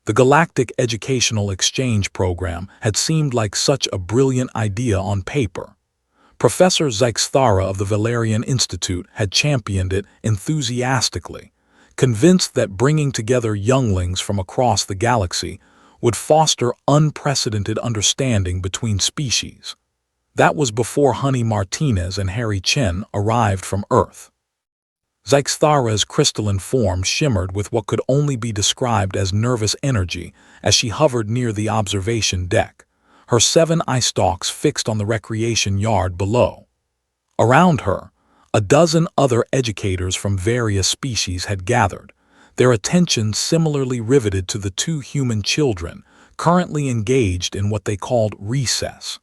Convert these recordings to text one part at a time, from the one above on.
The Galactic Educational Exchange Program had seemed like such a brilliant idea on paper. Professor Zykthara of the Valerian Institute had championed it enthusiastically, convinced that bringing together younglings from across the galaxy would foster unprecedented understanding between species. That was before Honey Martinez and Harry Chen arrived from Earth. Zykthara's crystalline form shimmered with what could only be described as nervous energy as she hovered near the observation deck, her 7 eye stalks fixed on the recreation yard below. Around her, a dozen other educators from various species had gathered, their attention similarly riveted to the 2 human children currently engaged in what they called recess.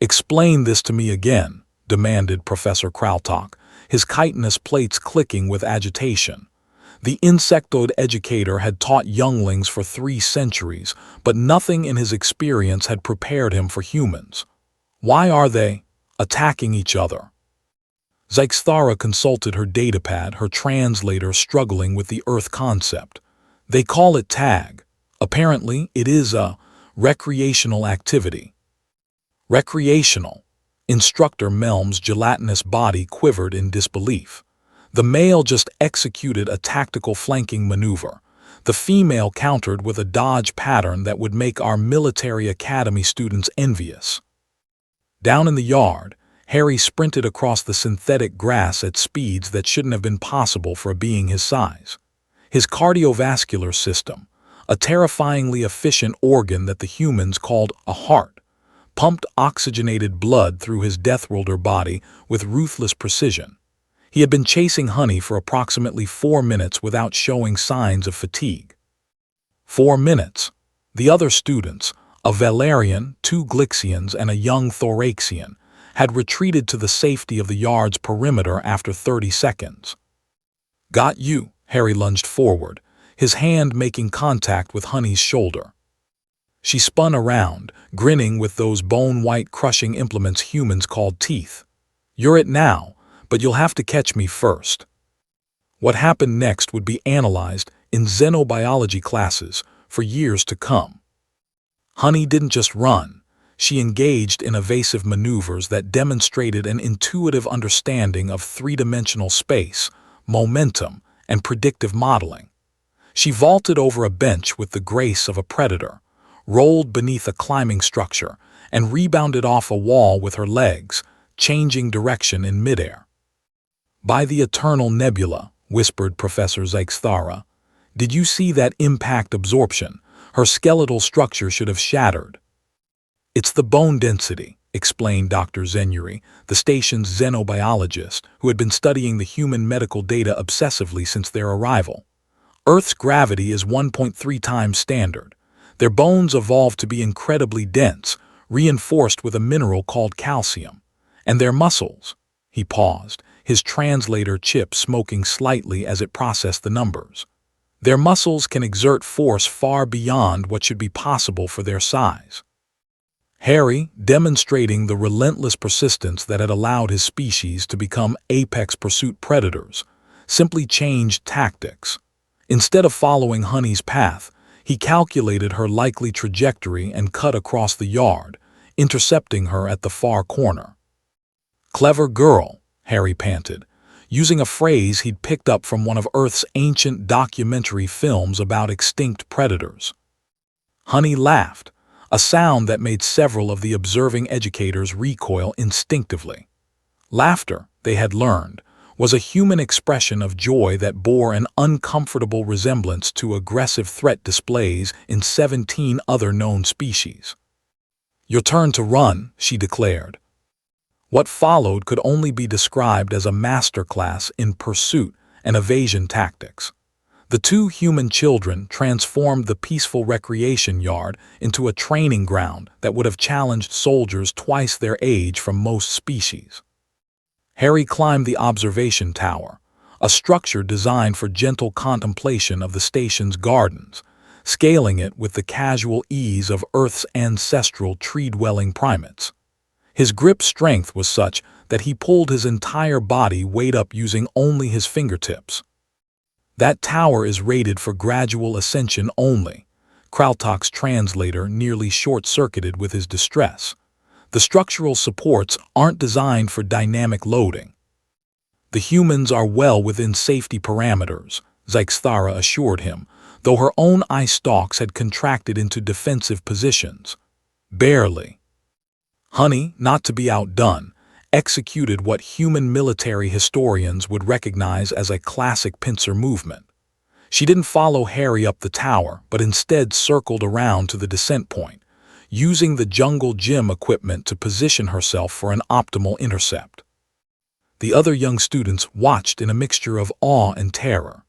"Explain this to me again," demanded Professor Krautok, his chitinous plates clicking with agitation. The insectoid educator had taught younglings for 3 centuries, but nothing in his experience had prepared him for humans. "Why are they attacking each other?" Zykthara consulted her datapad, her translator struggling with the Earth concept. "They call it tag. Apparently, it is a recreational activity." "Recreational?" Instructor Melm's gelatinous body quivered in disbelief. The male just executed a tactical flanking maneuver. The female countered with a dodge pattern that would make our military academy students envious. Down in the yard, Harry sprinted across the synthetic grass at speeds that shouldn't have been possible for a being his size. His cardiovascular system, a terrifyingly efficient organ that the humans called a heart, pumped oxygenated blood through his Deathworlder body with ruthless precision. He had been chasing Honey for approximately 4 minutes without showing signs of fatigue. 4 minutes. The other students, a Valerian, 2 Glixians, and a young Thoraxian, had retreated to the safety of the yard's perimeter after 30 seconds. "Got you," Harry lunged forward, his hand making contact with Honey's shoulder. She spun around, grinning with those bone-white crushing implements humans called teeth. "You're it now, but you'll have to catch me first." What happened next would be analyzed in xenobiology classes for years to come. Honey didn't just run. She engaged in evasive maneuvers that demonstrated an intuitive understanding of 3-dimensional space, momentum, and predictive modeling. She vaulted over a bench with the grace of a predator, rolled beneath a climbing structure, and rebounded off a wall with her legs, changing direction in midair. "By the Eternal Nebula," whispered Professor Zykthara, "did you see that impact absorption? Her skeletal structure should have shattered." "It's the bone density," explained Dr. Zenyuri, the station's xenobiologist, who had been studying the human medical data obsessively since their arrival. "Earth's gravity is 1.3 times standard. Their bones evolved to be incredibly dense, reinforced with a mineral called calcium. And their muscles." He paused, his translator chip smoking slightly as it processed the numbers. "Their muscles can exert force far beyond what should be possible for their size." Harry, demonstrating the relentless persistence that had allowed his species to become apex pursuit predators, simply changed tactics. Instead of following Honey's path, he calculated her likely trajectory and cut across the yard, intercepting her at the far corner. "Clever girl," Harry panted, using a phrase he'd picked up from one of Earth's ancient documentary films about extinct predators. Honey laughed, a sound that made several of the observing educators recoil instinctively. Laughter, they had learned, was a human expression of joy that bore an uncomfortable resemblance to aggressive threat displays in 17 other known species. "Your turn to run," she declared. What followed could only be described as a masterclass in pursuit and evasion tactics. The 2 human children transformed the peaceful recreation yard into a training ground that would have challenged soldiers twice their age from most species. Harry climbed the observation tower, a structure designed for gentle contemplation of the station's gardens, scaling it with the casual ease of Earth's ancestral tree-dwelling primates. His grip strength was such that he pulled his entire body weight up using only his fingertips. "That tower is rated for gradual ascension only," Krautak's translator nearly short-circuited with his distress. The structural supports aren't designed for dynamic loading. The humans are well within safety parameters, Zykthara assured him, though her own eye stalks had contracted into defensive positions. Barely. Honey, not to be outdone, executed what human military historians would recognize as a classic pincer movement. She didn't follow Harry up the tower, but instead circled around to the descent point, using the jungle gym equipment to position herself for an optimal intercept. The other young students watched in a mixture of awe and terror.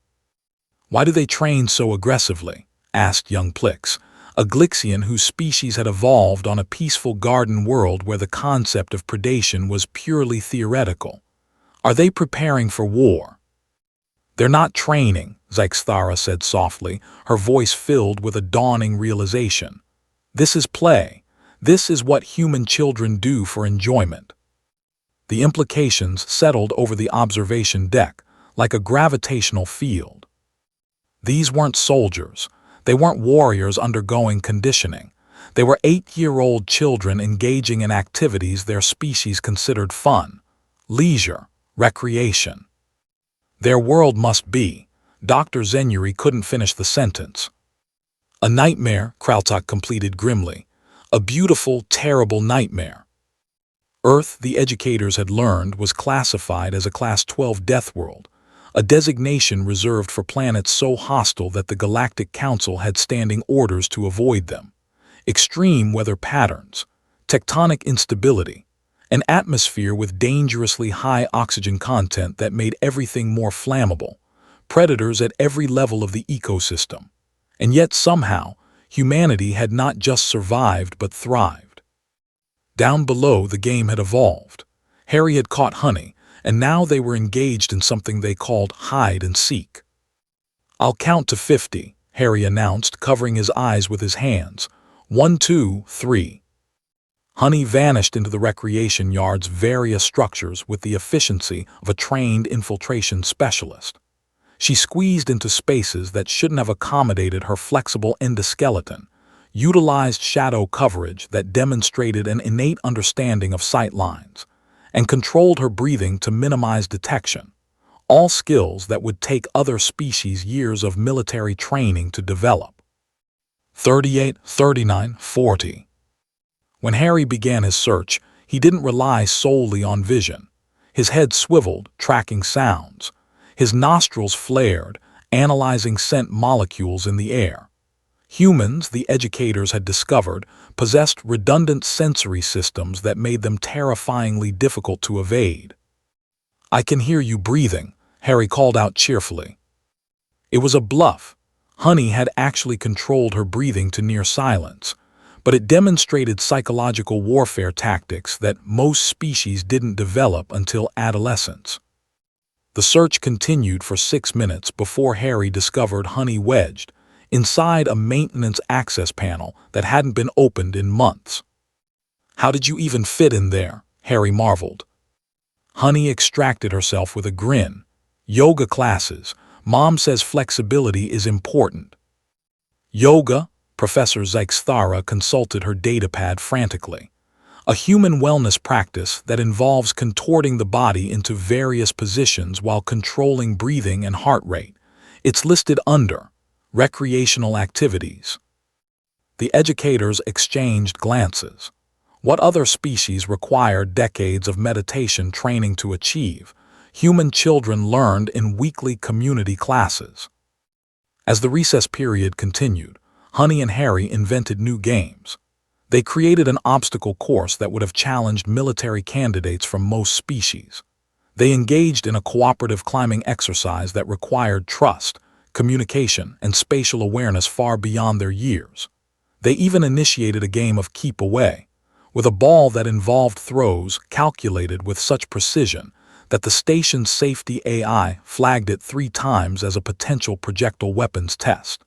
"Why do they train so aggressively?" asked young Plix, a Glixian whose species had evolved on a peaceful garden world where the concept of predation was purely theoretical. "Are they preparing for war?" "They're not training," Zykthara said softly, her voice filled with a dawning realization. "This is play. This is what human children do for enjoyment." The implications settled over the observation deck like a gravitational field. These weren't soldiers. They weren't warriors undergoing conditioning. They were 8-year-old children engaging in activities their species considered fun, leisure, recreation. Their world must be. Dr. Zenyuri couldn't finish the sentence. "A nightmare," Krautak completed grimly. "A beautiful, terrible nightmare." Earth, the educators had learned, was classified as a Class 12 Deathworld, a designation reserved for planets so hostile that the Galactic Council had standing orders to avoid them. Extreme weather patterns, tectonic instability, an atmosphere with dangerously high oxygen content that made everything more flammable, predators at every level of the ecosystem. And yet somehow, humanity had not just survived but thrived. Down below, the game had evolved. Harry had caught Honey, and now they were engaged in something they called hide and seek. "I'll count to 50, Harry announced, covering his eyes with his hands. 1, 2, 3. Honey vanished into the recreation yard's various structures with the efficiency of a trained infiltration specialist. She squeezed into spaces that shouldn't have accommodated her flexible endoskeleton, utilized shadow coverage that demonstrated an innate understanding of sight lines, and controlled her breathing to minimize detection, all skills that would take other species years of military training to develop. 38, 39, 40. When Harry began his search, he didn't rely solely on vision. His head swiveled, tracking sounds. His nostrils flared, analyzing scent molecules in the air. Humans, the educators had discovered, possessed redundant sensory systems that made them terrifyingly difficult to evade. "I can hear you breathing," Harry called out cheerfully. It was a bluff. Honey had actually controlled her breathing to near silence, but it demonstrated psychological warfare tactics that most species didn't develop until adolescence. The search continued for 6 minutes before Harry discovered Honey wedged inside a maintenance access panel that hadn't been opened in months. "How did you even fit in there?" Harry marveled. Honey extracted herself with a grin. "Yoga classes. Mom says flexibility is important." "Yoga?" Professor Zykthara consulted her datapad frantically. "A human wellness practice that involves contorting the body into various positions while controlling breathing and heart rate. It's listed under recreational activities." The educators exchanged glances. What other species required decades of meditation training to achieve? Human children learned in weekly community classes. As the recess period continued, Honey and Harry invented new games. They created an obstacle course that would have challenged military candidates from most species. They engaged in a cooperative climbing exercise that required trust, communication, and spatial awareness far beyond their years. They even initiated a game of keep away, with a ball that involved throws calculated with such precision that the station's safety AI flagged it 3 times as a potential projectile weapons test.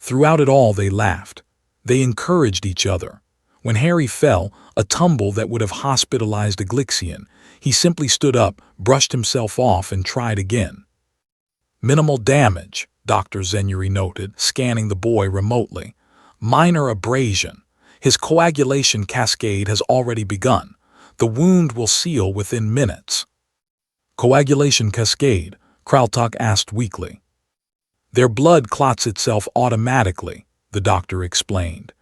Throughout it all, they laughed. They encouraged each other. When Harry fell, a tumble that would have hospitalized a Glixian, he simply stood up, brushed himself off, and tried again. "Minimal damage," Dr. Zenyuri noted, scanning the boy remotely. "Minor abrasion. His coagulation cascade has already begun. The wound will seal within minutes." "Coagulation cascade?" Kraltok asked weakly. "Their blood clots itself automatically," the doctor explained.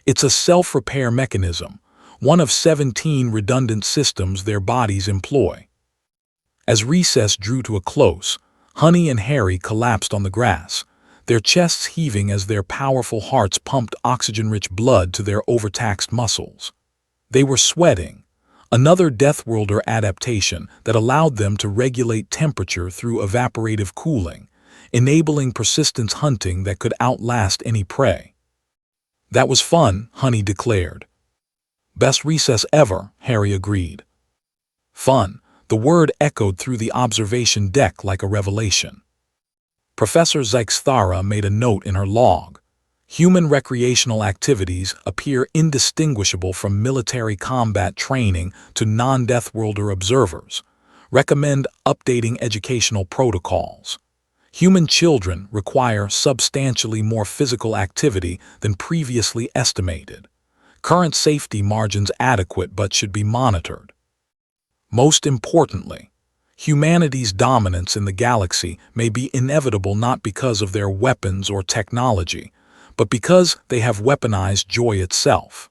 "It's a self-repair mechanism, one of 17 redundant systems their bodies employ." As recess drew to a close, Honey and Harry collapsed on the grass, their chests heaving as their powerful hearts pumped oxygen-rich blood to their overtaxed muscles. They were sweating, another Deathworlder adaptation that allowed them to regulate temperature through evaporative cooling, enabling persistence hunting that could outlast any prey. "That was fun," Honey declared. "Best recess ever," Harry agreed. "Fun." The word echoed through the observation deck like a revelation. Professor Zykthara made a note in her log. "Human recreational activities appear indistinguishable from military combat training to non-Deathworlder observers. Recommend updating educational protocols. Human children require substantially more physical activity than previously estimated. Current safety margins adequate but should be monitored. Most importantly, humanity's dominance in the galaxy may be inevitable not because of their weapons or technology, but because they have weaponized joy itself."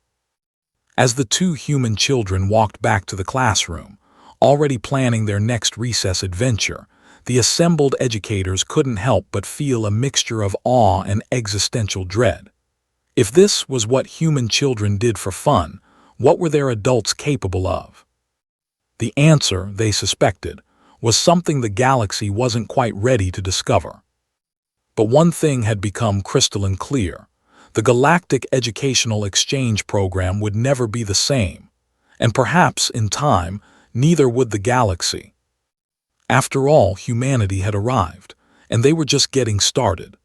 As the two human children walked back to the classroom, already planning their next recess adventure, the assembled educators couldn't help but feel a mixture of awe and existential dread. If this was what human children did for fun, what were their adults capable of? The answer, they suspected, was something the galaxy wasn't quite ready to discover. But one thing had become crystalline clear. The Galactic Educational Exchange Program would never be the same, and perhaps, in time, neither would the galaxy. After all, humanity had arrived, and they were just getting started.